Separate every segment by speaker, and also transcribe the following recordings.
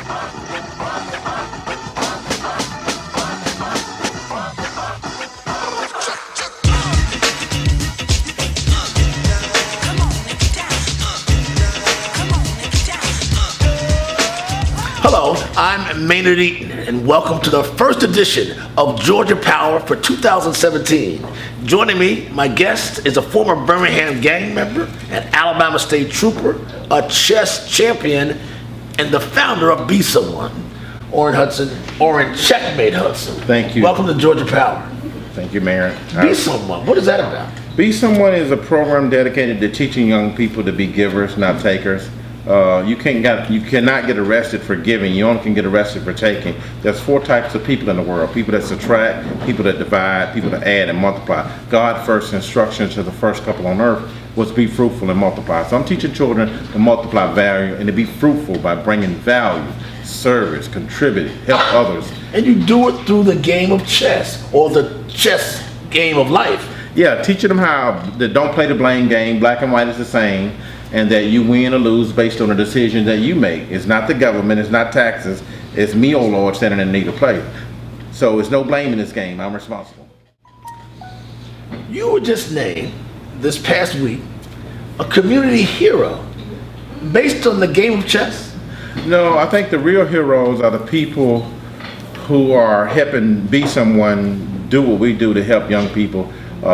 Speaker 1: Hello, I'm Maynard Eaton, and welcome to the first edition of Georgia Power for 2017. Joining me, my guest is a former Birmingham gang member, an Alabama State Trooper, a chess champion, and the founder of Be Someone, Orin Checkmate Hudson.
Speaker 2: Thank you.
Speaker 1: Welcome to Georgia Power.
Speaker 2: Thank you, Mayor.
Speaker 1: Be Someone, what is that about?
Speaker 2: Be Someone is a program dedicated to teaching young people to be givers, not takers. You cannot get arrested for giving. You only can get arrested for taking. There's four types of people in the world: people that subtract, people that divide, people that add and multiply. God's first instruction to the first couple on earth was be fruitful and multiply. So I'm teaching children to multiply value and to be fruitful by bringing value, service, contribute, help others.
Speaker 1: And you do it through the game of chess, or the chess game of life.
Speaker 2: Yeah, teaching them how they don't play the blame game. Black and white is the same. And that you win or lose based on the decision that you make. It's not the government, it's not taxes, it's me, oh Lord, standing in need of play. So it's no blame in this game, I'm responsible.
Speaker 1: You were just named, this past week, a community hero based on the game of chess?
Speaker 2: No, I think the real heroes are the people who are helping Be Someone do what we do to help young people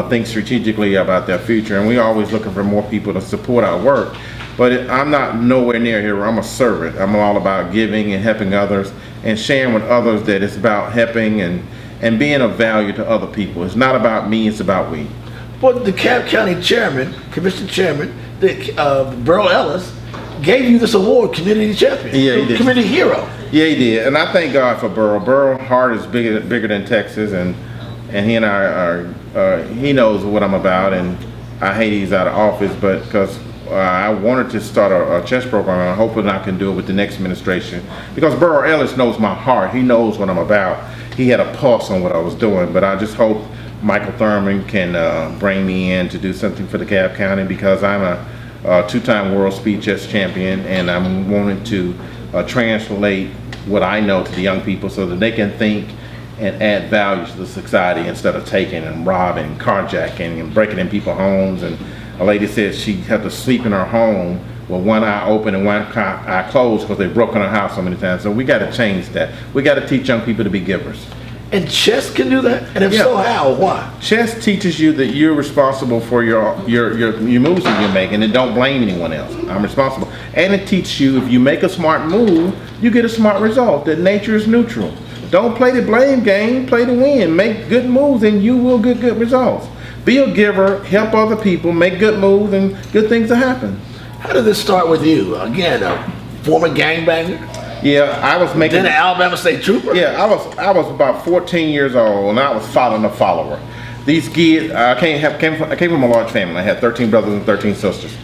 Speaker 2: think strategically about their future, and we're always looking for more people to support our work. But I'm not nowhere near here. I'm a servant. I'm all about giving and helping others and sharing with others that it's about helping and being of value to other people. It's not about me, it's about we.
Speaker 1: But the Cobb County chairman, commission chairman, Burl Ellis, gave you this award, community champion,
Speaker 2: yeah, he did.
Speaker 1: Community hero.
Speaker 2: Yeah, he did, and I thank God for Burl. Burl heart is bigger than Texas, and he and I are, he knows what I'm about, and I hate he's out of office, but because I wanted to start a chess program, I'm hoping I can do it with the next administration, because Burl Ellis knows my heart. He knows what I'm about. He had a pulse on what I was doing, but I just hope Michael Thurman can bring me in to do something for the Cobb County, because I'm a two-time world speed chess champion, and I'm wanting to translate what I know to the young people so that they can think and add value to the society instead of taking and robbing and carjacking and breaking in people's homes. And a lady said she had to sleep in her home with one eye open and one eye closed because they broke in her house so many times. So we got to change that. We got to teach young people to be givers.
Speaker 1: And chess can do that? And if so, how? Why?
Speaker 2: Chess teaches you that you're responsible for your moves that you make, and then don't blame anyone else. I'm responsible. And it teaches you if you make a smart move, you get a smart result, that nature is neutral. Don't play the blame game, play to win. Make good moves and you will get good results. Be a giver, help other people, make good moves, and good things will happen.
Speaker 1: How did this start with you? Again, a former gangbanger?
Speaker 2: Yeah, I was making...
Speaker 1: Then an Alabama State Trooper?
Speaker 2: Yeah, I was about 14 years old, and I was following a follower. These kids, I came from a large family. I had 13 brothers and 13 sisters.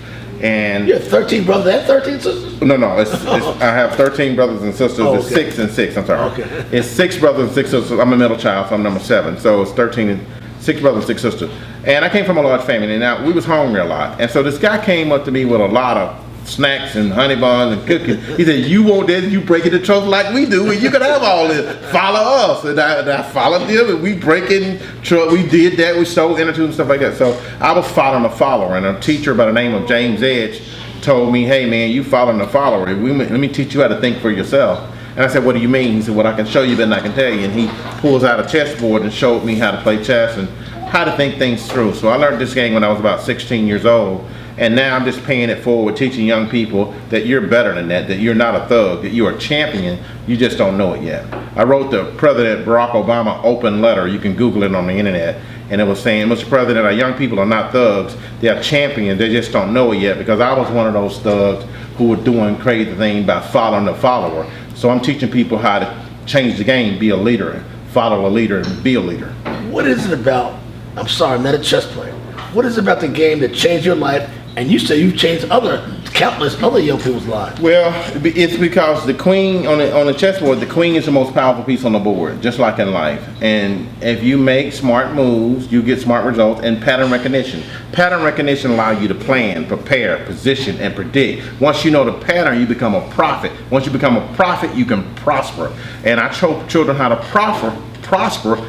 Speaker 2: And
Speaker 1: you have 13 brothers and 13 sisters?
Speaker 2: No, I have 13 brothers and sisters.
Speaker 1: Oh, okay.
Speaker 2: It's 6 and 6, I'm sorry.
Speaker 1: Okay.
Speaker 2: It's 6 brothers and 6 sisters. I'm a middle child, so I'm number 7. So it's 13 and 6 brothers and 6 sisters. And I came from a large family, and now we was hungry a lot. And so this guy came up to me with a lot of snacks and honey buns and cookies. He said, you want this, you break it the truck like we do, and you can have all this. Follow us. And I followed them, and we break it truck. We did that. We sold inner tubes and stuff like that. So I was following a follower, and a teacher by the name of James Edge told me, hey man, you following a follower. Let me teach you how to think for yourself. And I said, what do you mean? He said, well, I can show you better than I can tell you. And he pulls out a chessboard and showed me how to play chess and how to think things through. So I learned this game when I was about 16 years old. And now I'm just paying it forward, teaching young people that you're better than that you're not a thug, that you're a champion, you just don't know it yet. I wrote the President Barack Obama open letter, you can Google it on the internet, and it was saying, Mr. President, our young people are not thugs, they're champions, they just don't know it yet, because I was one of those thugs who were doing crazy things by following the follower. So I'm teaching people how to change the game, be a leader, follow a leader, and be a leader.
Speaker 1: What is it about, I'm sorry, I'm not a chess player, what is it about the game that changed your life, and you say you've changed other countless other young people's lives.
Speaker 2: Well, it's because the queen on the chessboard, the queen is the most powerful piece on the board, just like in life. And if you make smart moves, you get smart results. And pattern recognition. Pattern recognition allows you to plan, prepare, position, and predict. Once you know the pattern, you become a prophet. Once you become a prophet, you can prosper. And I show children how to prosper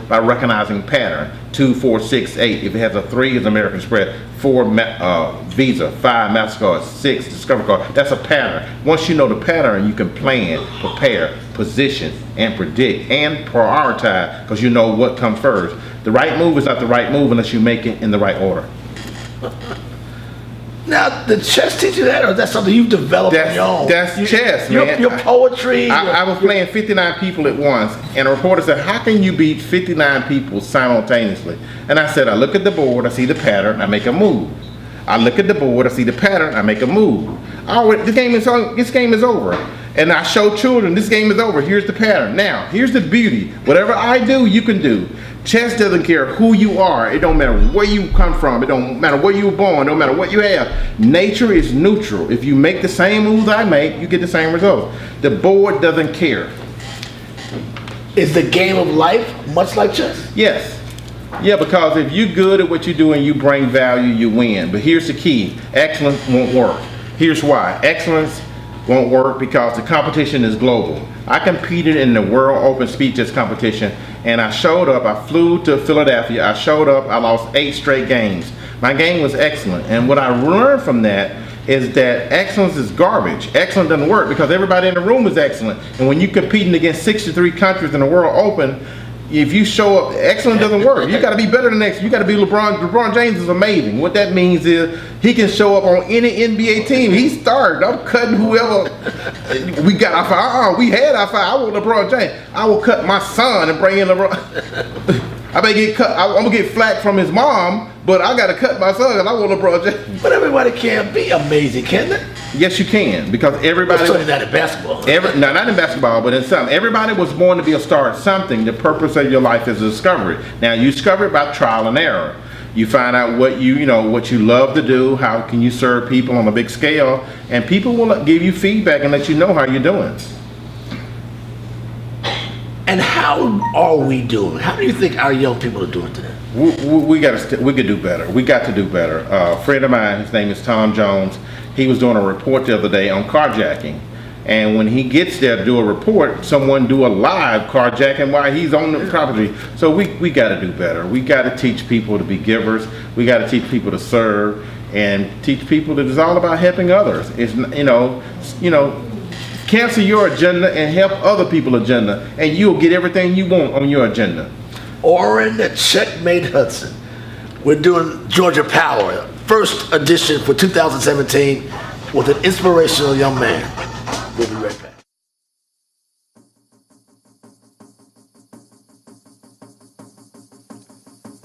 Speaker 2: by recognizing pattern. 2, 4, 6, 8. If it has a 3, it's American spread. 4, Visa. 5, MasterCard. 6, Discover card. That's a pattern. Once you know the pattern, you can plan, prepare, position, and predict, and prioritize, because you know what comes first. The right move is not the right move unless you make it in the right order.
Speaker 1: Now, did chess teach you that, or is that something you've developed on your own?
Speaker 2: That's chess, man.
Speaker 1: Your poetry.
Speaker 2: I was playing 59 people at once, and a reporter said, "How can you beat 59 people simultaneously?" And I said, "I look at the board, I see the pattern, I make a move. I look at the board, I see the pattern, I make a move. This game is over." And I show children, this game is over. Here's the pattern. Now, here's the beauty. Whatever I do, you can do. Chess doesn't care who you are. It don't matter where you come from. It don't matter where you were born. It don't matter what you have. Nature is neutral. If you make the same moves I make, you get the same results. The board doesn't care.
Speaker 1: Is the game of life much like chess?
Speaker 2: Yes. Yeah, because if you're good at what you do and you bring value, you win. But here's the key. Excellence won't work. Here's why. Excellence won't work because the competition is global. I competed in the World Open Speeches competition, and I showed up. I flew to Philadelphia. I showed up. I lost 8 straight games. My game was excellent, and what I learned from that is that excellence is garbage. Excellence doesn't work because everybody in the room is excellent, and when you're competing against 63 countries in the World Open, if you show up, excellent doesn't work. You got to be better than next. You got to be LeBron. LeBron James is amazing. What that means is he can show up on any NBA team. He started. I'm cutting whoever we got. I thought, we had. I thought I want LeBron James. I will cut my son and bring in LeBron. I may get cut. I'm gonna get flack from his mom, but I got to cut my son because I want LeBron James.
Speaker 1: But everybody can't be amazing, can they?
Speaker 2: Yes, you can, because everybody.
Speaker 1: Certainly not in basketball.
Speaker 2: No, not in basketball, but in something. Everybody was born to be a star at something. The purpose of your life is to discover it. Now, you discover it by trial and error. You find out what you love to do. How can you serve people on a big scale? And people will give you feedback and let you know how you're doing.
Speaker 1: And how are we doing? How do you think our young people are doing today?
Speaker 2: We could do better. We got to do better. A friend of mine, his name is Tom Jones. He was doing a report the other day on carjacking. And when he gets there to do a report, someone do a live carjacking while he's on the property. So we got to do better. We got to teach people to be givers. We got to teach people to serve and teach people that it's all about helping others. It's cancel your agenda and help other people's agenda, and you'll get everything you want on your agenda.
Speaker 1: Orrin Checkmate Hudson. We're doing Georgia Power, first edition for 2017 with an inspirational young man. We'll be right back.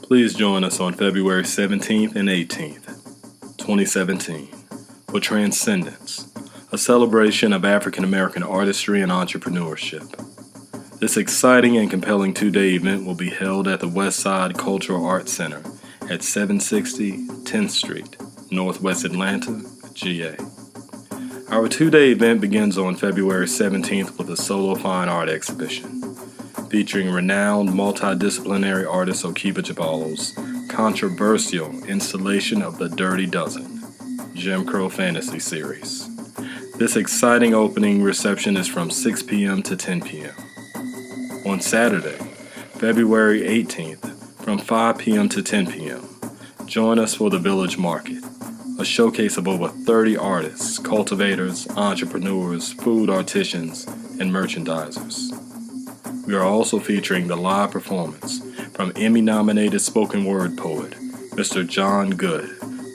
Speaker 3: Please join us on February 17th and 18th, 2017, for Transcendence, a celebration of African American artistry and entrepreneurship. This exciting and compelling 2-day event will be held at the Westside Cultural Arts Center at 760 10th Street, Northwest Atlanta, GA. Our 2-day event begins on February 17th with a solo fine art exhibition featuring renowned multidisciplinary artist Okiba Jabalo's controversial installation of The Dirty Dozen, Jim Crow Fantasy Series. This exciting opening reception is from 6 p.m. to 10 p.m. On Saturday, February 18th, from 5 p.m. to 10 p.m., join us for the Village Market, a showcase of over 30 artists, cultivators, entrepreneurs, food artisans, and merchandisers. We are also featuring the live performance from Emmy-nominated spoken word poet, Mr. John Good,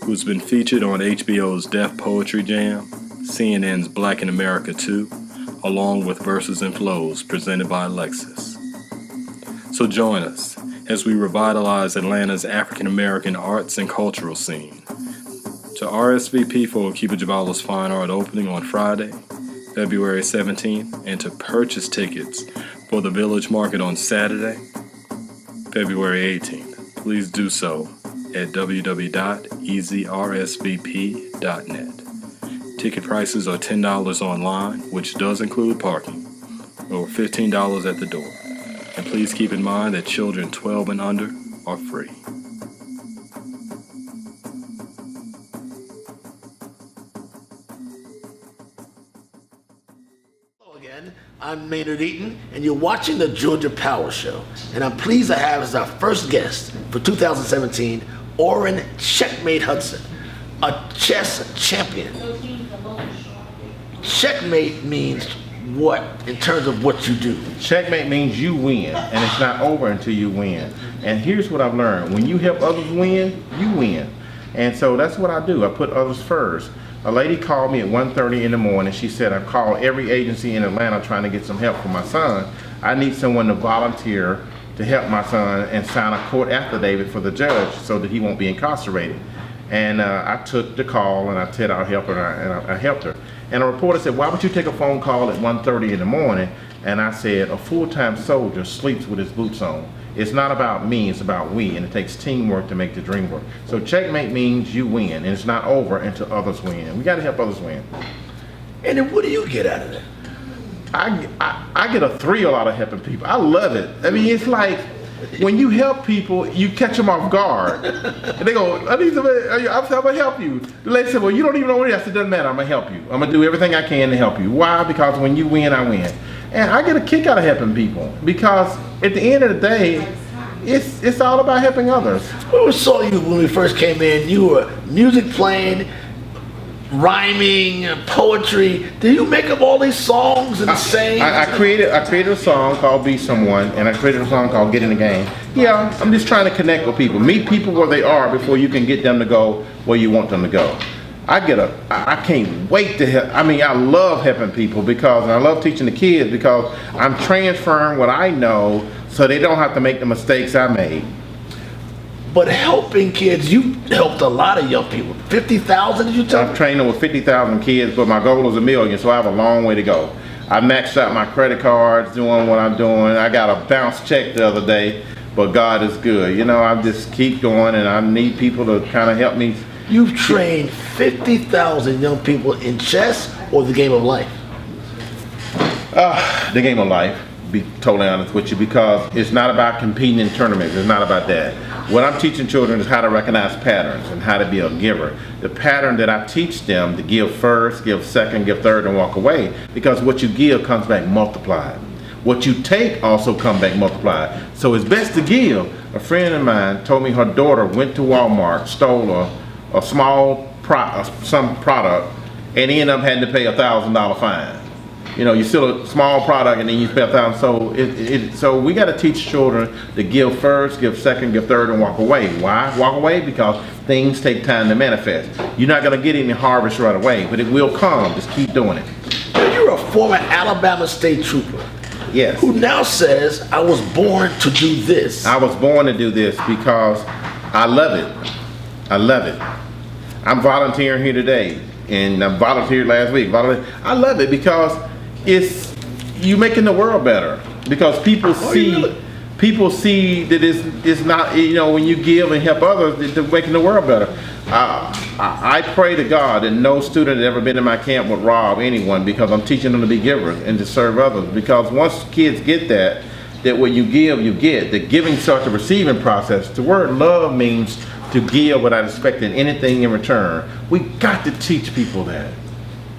Speaker 3: who's been featured on HBO's Deaf Poetry Jam, CNN's Black in America 2, along with Verses and Flows presented by Alexis. So join us as we revitalize Atlanta's African American arts and cultural scene. To RSVP for Okiba Jabalo's fine art opening on Friday, February 17th, and to purchase tickets for the Village Market on Saturday, February 18th, please do so at www.easyrsvp.net. Ticket prices are $10 online, which does include parking, or $15 at the door. And please keep in mind that children 12 and under are free.
Speaker 1: Hello again, I'm Maynard Eaton, and you're watching the Georgia Power Show. And I'm pleased to have as our first guest for 2017, Orrin Checkmate Hudson, a chess champion. Checkmate means what in terms of what you do?
Speaker 2: Checkmate means you win, and it's not over until you win. And here's what I've learned. When you help others win, you win. And so that's what I do. I put others first. A lady called me at 1:30 in the morning. She said, I've called every agency in Atlanta trying to get some help for my son. I need someone to volunteer to help my son and sign a court affidavit for the judge so that he won't be incarcerated. And I took the call and I said I'll help her, and I helped her. And a reporter said, why would you take a phone call at 1:30 in the morning? And I said, a full-time soldier sleeps with his boots on. It's not about me, it's about we, and it takes teamwork to make the dream work. So checkmate means you win, and it's not over until others win. We gotta help others win.
Speaker 1: And then what do you get out of it?
Speaker 2: I get a thrill out of helping people. I love it. I mean, it's like, when you help people, you catch them off guard. And they go, I'm gonna help you. The lady said, well, you don't even know what it is. I said, doesn't matter, I'm gonna help you. I'm gonna do everything I can to help you. Why? Because when you win, I win. And I get a kick out of helping people because at the end of the day, it's all about helping others.
Speaker 1: We saw you when we first came in. You were music playing, rhyming, poetry. Did you make up all these songs and sing?
Speaker 2: I created a song called Be Someone, and I created a song called Get in the Game. Yeah, I'm just trying to connect with people. Meet people where they are before you can get them to go where you want them to go. I can't wait to help. I mean, I love helping people and I love teaching the kids because I'm transferring what I know so they don't have to make the mistakes I made.
Speaker 1: But helping kids, you helped a lot of young people. 50,000, did you tell me?
Speaker 2: I've trained over 50,000 kids, but my goal is 1 million, so I have a long way to go. I maxed out my credit cards doing what I'm doing. I got a bounce check the other day, but God is good. You know, I just keep going, and I need people to kind of help me.
Speaker 1: You've trained 50,000 young people in chess or the game of life?
Speaker 2: The game of life, be totally honest with you, because it's not about competing in tournaments. It's not about that. What I'm teaching children is how to recognize patterns and how to be a giver. The pattern that I teach them to give first, give second, give third, and walk away, because what you give comes back multiplied. What you take also comes back multiplied. So it's best to give. A friend of mine told me her daughter went to Walmart, stole a small some product, and ended up having to pay $1,000 fine. You know, you steal a small product and then you pay $1,000. So we got to teach children to give first, give second, give third, and walk away. Why walk away? Because things take time to manifest. You're not going to get any harvest right away, but it will come. Just keep doing it.
Speaker 1: You're a former Alabama State Trooper.
Speaker 2: Yes.
Speaker 1: Who now says, I was born to do this.
Speaker 2: I was born to do this because I love it. I love it. I'm volunteering here today, and I volunteered last week. I love it because it's you making the world better. Because people see that it's not, you know, when you give and help others, it's making the world better. I pray to God that no student that ever been in my camp would rob anyone, because I'm teaching them to be givers and to serve others. Because once kids get that when you give, you get. The giving starts the receiving process. The word love means to give without expecting anything in return. We got to teach people that.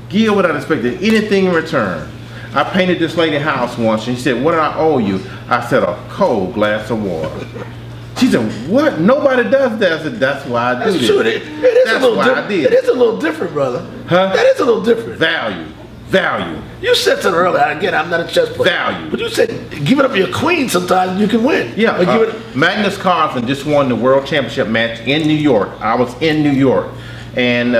Speaker 2: Give without expecting anything in return. I painted this lady's house once, and she said, what did I owe you? I said, a cold glass of water. She said, what? Nobody does that. I said, that's why I do this.
Speaker 1: True. It is a little different, brother.
Speaker 2: Huh?
Speaker 1: That is a little different.
Speaker 2: Value.
Speaker 1: You said something earlier. Again, I'm not a chess player.
Speaker 2: Value.
Speaker 1: But you said giving up your queen sometimes you can win.
Speaker 2: Yeah. Magnus Carlsen just won the world championship match in New York. I was in New York, and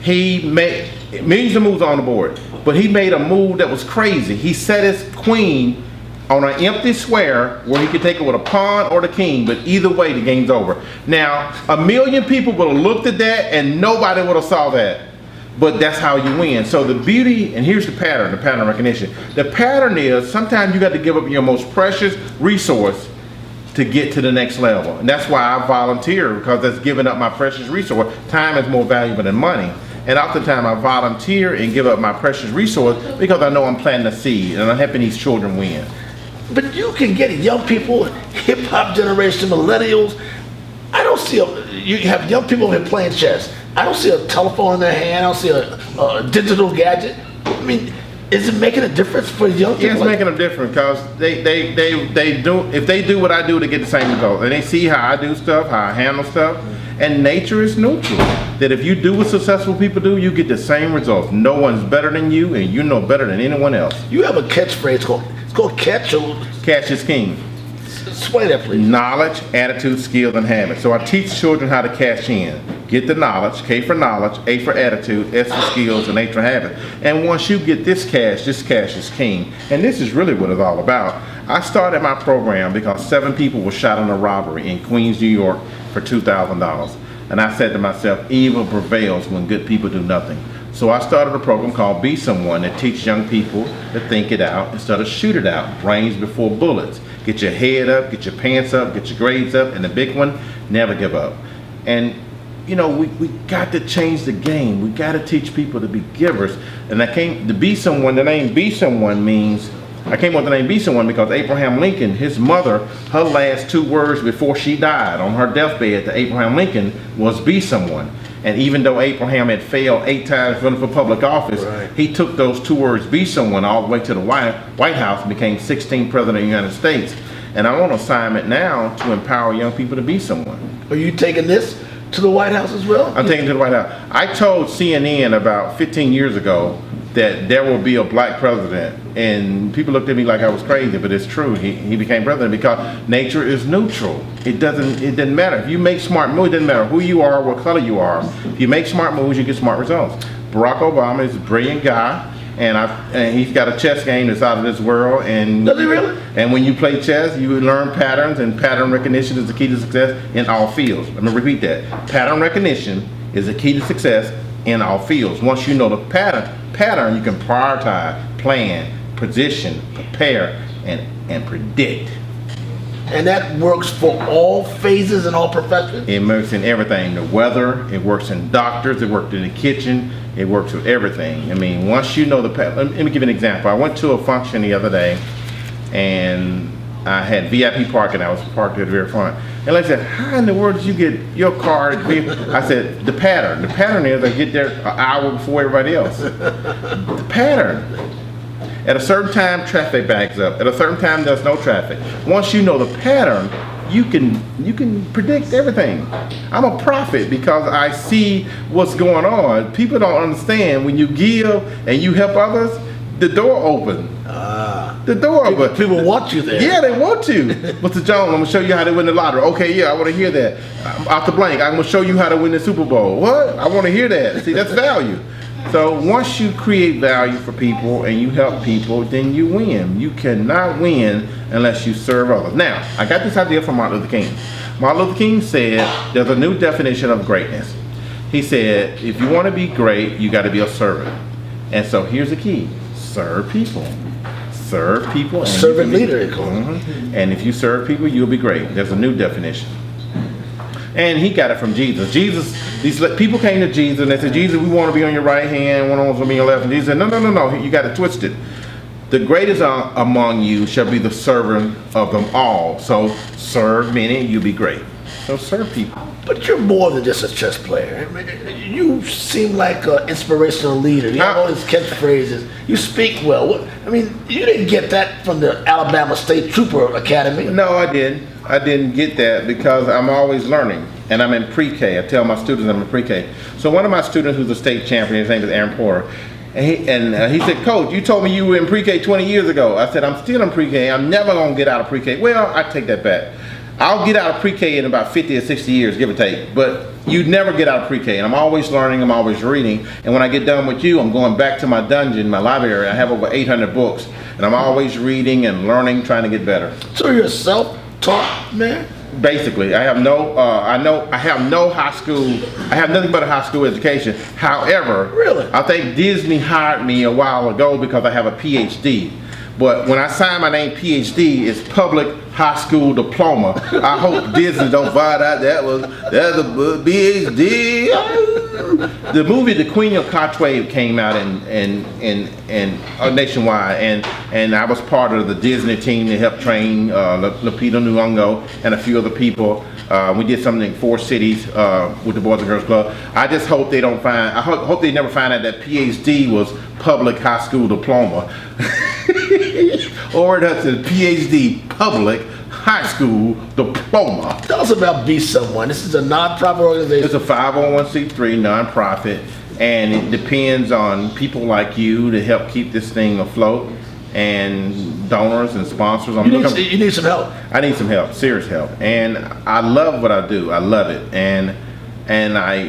Speaker 2: he made millions of moves on the board. But he made a move that was crazy. He set his queen on an empty square where he could take it with a pawn or the king, but either way the game's over. Now, 1 million people would have looked at that and nobody would have saw that. But that's how you win. So the beauty, and here's the pattern recognition. The pattern is sometimes you got to give up your most precious resource to get to the next level. And that's why I volunteer, because that's giving up my precious resource. Time is more valuable than money. And oftentimes I volunteer and give up my precious resource because I know I'm planting a seed and I'm helping these children win.
Speaker 1: But you can get young people, hip hop generation, millennials. I don't see you have young people here playing chess. I don't see a telephone in their hand. I don't see a digital gadget. I mean, is it making a difference for young people?
Speaker 2: Yeah, it's making a difference because they do, if they do what I do to get the same result, and they see how I do stuff, how I handle stuff, and nature is neutral. That if you do what successful people do, you get the same results. No one's better than you, and you know better than anyone else.
Speaker 1: You have a catchphrase called catch or
Speaker 2: Catch is king.
Speaker 1: explain that, please.
Speaker 2: Knowledge, attitude, skill, and habits. So I teach children how to cash in. Get the knowledge, K for knowledge, A for attitude, S for skills, and H for habit. And once you get this cash is king. And this is really what it's all about. I started my program because 7 people were shot in a robbery in Queens, New York for $2,000. And I said to myself, evil prevails when good people do nothing. So I started a program called Be Someone that teaches young people to think it out instead of shoot it out. Brains before bullets. Get your head up, get your pants up, get your grades up, and the big one, never give up. And you know, we got to change the game. We got to teach people to be givers. And I came to Be Someone. The name Be Someone means, I came up with the name Be Someone because Abraham Lincoln, his mother, her last 2 words before she died on her deathbed to Abraham Lincoln was Be Someone. And even though Abraham had failed 8 times running for public office,
Speaker 1: right,
Speaker 2: he took those 2 words, Be Someone, all the way to the White House and became 16th President of the United States. And I'm on assignment now to empower young people to be someone.
Speaker 1: Are you taking this to the White House as well?
Speaker 2: I'm taking it to the White House. I told CNN about 15 years ago that there will be a black president, and people looked at me like I was crazy, but it's true. He became president because nature is neutral. It doesn't matter. If you make smart moves, it doesn't matter who you are, what color you are. If you make smart moves, you get smart results. Barack Obama is a brilliant guy, and he's got a chess game that's out of this world. And
Speaker 1: does he really?
Speaker 2: And when you play chess, you learn patterns, and pattern recognition is the key to success in all fields. I'm gonna repeat that. Pattern recognition is the key to success in all fields. Once you know the pattern, you can prioritize, plan, position, prepare, and predict.
Speaker 1: And that works for all phases and all professions?
Speaker 2: It works in everything. The weather, it works in doctors, it works in the kitchen, it works with everything. I mean, once you know the pattern. Let me give you an example. I went to a function the other day, and I had VIP parking. I was parked at the very front. And they said, how in the world did you get your car? I said, the pattern. The pattern is I get there an hour before everybody else. The pattern. At a certain time, traffic backs up. At a certain time, there's no traffic. Once you know the pattern, you can predict everything. I'm a prophet because I see what's going on. People don't understand when you give and you help others, the door opens. The door opens.
Speaker 1: People want you there.
Speaker 2: Yeah, they want to. Mr. Jones, I'm gonna show you how to win the lottery. Okay, yeah, I want to hear that. Off the blank, I'm gonna show you how to win the Super Bowl. What? I want to hear that. See, that's value. So once you create value for people and you help people, then you win. You cannot win unless you serve others. Now, I got this idea from Martin Luther King. Martin Luther King said there's a new definition of greatness. He said, if you want to be great, you got to be a servant. And so here's the key. Serve people. Serve people.
Speaker 1: Servant leader.
Speaker 2: And if you serve people, you'll be great. There's a new definition. And he got it from Jesus. These people came to Jesus and they said, Jesus, we want to be on your right hand, one on your left. And Jesus said, no, you got it twisted. The greatest among you shall be the servant of them all. So serve many, you'll be great. So serve people.
Speaker 1: But you're more than just a chess player. I mean, you seem like an inspirational leader. You have all these catchphrases. You speak well. I mean, you didn't get that from the Alabama State Trooper Academy.
Speaker 2: No, I didn't. I didn't get that because I'm always learning. And I'm in pre-K. I tell my students I'm in pre-K. So one of my students who's a state champion, his name is Aaron Porter, and he said, Coach, you told me you were in pre-K 20 years ago. I said, I'm still in pre-K. I'm never going to get out of pre-K. Well, I take that back. I'll get out of pre-K in about 50 or 60 years, give or take. But you never get out of pre-K. And I'm always learning. I'm always reading. And when I get done with you, I'm going back to my dungeon, my library. I have over 800 books. And I'm always reading and learning, trying to get better.
Speaker 1: So you're a self-taught man?
Speaker 2: Basically, I have no high school. I have nothing but a high school education. However,
Speaker 1: really,
Speaker 2: I think Disney hired me a while ago because I have a PhD. But when I signed my name PhD, it's Public High School Diploma. I hope Disney don't find out that's a PhD. The movie The Queen of Katwe came out in nationwide, and I was part of the Disney team that helped train Lupita Nyong'o and a few other people. We did something in 4 cities with the Boys and Girls Club. I just hope they don't find. I hope they never find out that PhD was Public High School Diploma, or that's a PhD Public High School Diploma.
Speaker 1: Tell us about Be Someone. This is a nonprofit organization.
Speaker 2: It's a 501c3 nonprofit, and it depends on people like you to help keep this thing afloat, and donors and sponsors.
Speaker 1: You need some help.
Speaker 2: I need some help, serious help, and I love what I do. I love it, and I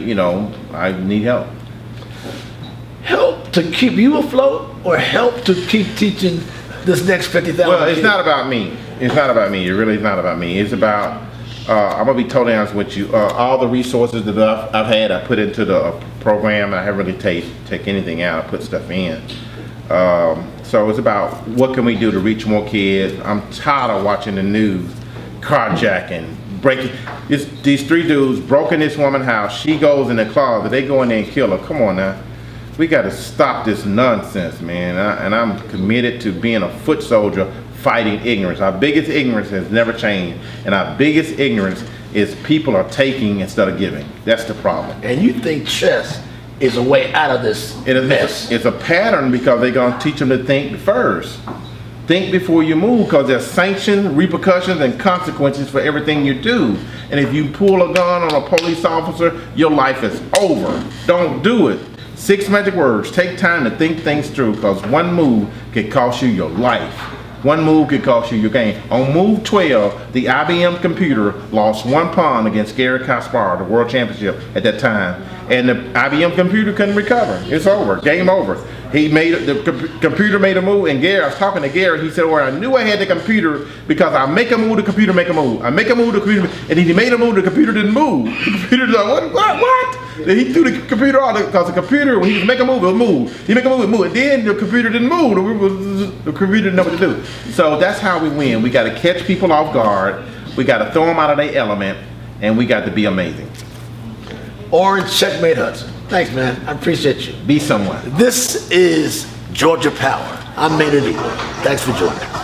Speaker 2: need help.
Speaker 1: Help to keep you afloat, or help to keep teaching this next 50,000?
Speaker 2: Well, it's not about me. It's not about me. It really is not about me. It's about, I'm going to be totally honest with you, all the resources that I've had, I put into the program. I haven't really take anything out, I put stuff in. So it's about what can we do to reach more kids. I'm tired of watching the news, carjacking, breaking. These 3 dudes broke in this woman's house. She goes in the closet. They go in there and kill her. Come on now. We got to stop this nonsense, man. And I'm committed to being a foot soldier fighting ignorance. Our biggest ignorance has never changed. And our biggest ignorance is people are taking instead of giving. That's the problem.
Speaker 1: And you think chess is a way out of this mess?
Speaker 2: It's a pattern, because they're going to teach them to think first. Think before you move, because there's sanctions, repercussions, and consequences for everything you do. And if you pull a gun on a police officer, your life is over. Don't do it. 6 magic words. Take time to think things through, because one move could cost you your life. One move could cost you your game. On move 12, the IBM computer lost 1 pawn against Gary Kasparov, the world championship at that time. And the IBM computer couldn't recover. It's over. Game over. The computer made a move, and Gary, I was talking to Gary, he said, well, I knew I had the computer because I make a move, the computer make a move. I make a move, the computer, and he made a move, the computer didn't move. The computer's like, what? Then he threw the computer out, because the computer, when he was making a move, it would move. He make a move, it moved. And then the computer didn't move. The computer didn't know what to do. So that's how we win. We got to catch people off guard. We got to throw them out of their element, and we got to be amazing.
Speaker 1: Orange Checkmate Hudson. Thanks, man. I appreciate you.
Speaker 2: Be someone.
Speaker 1: This is Georgia Power. I'm Maynard Eaton. Thanks for joining us.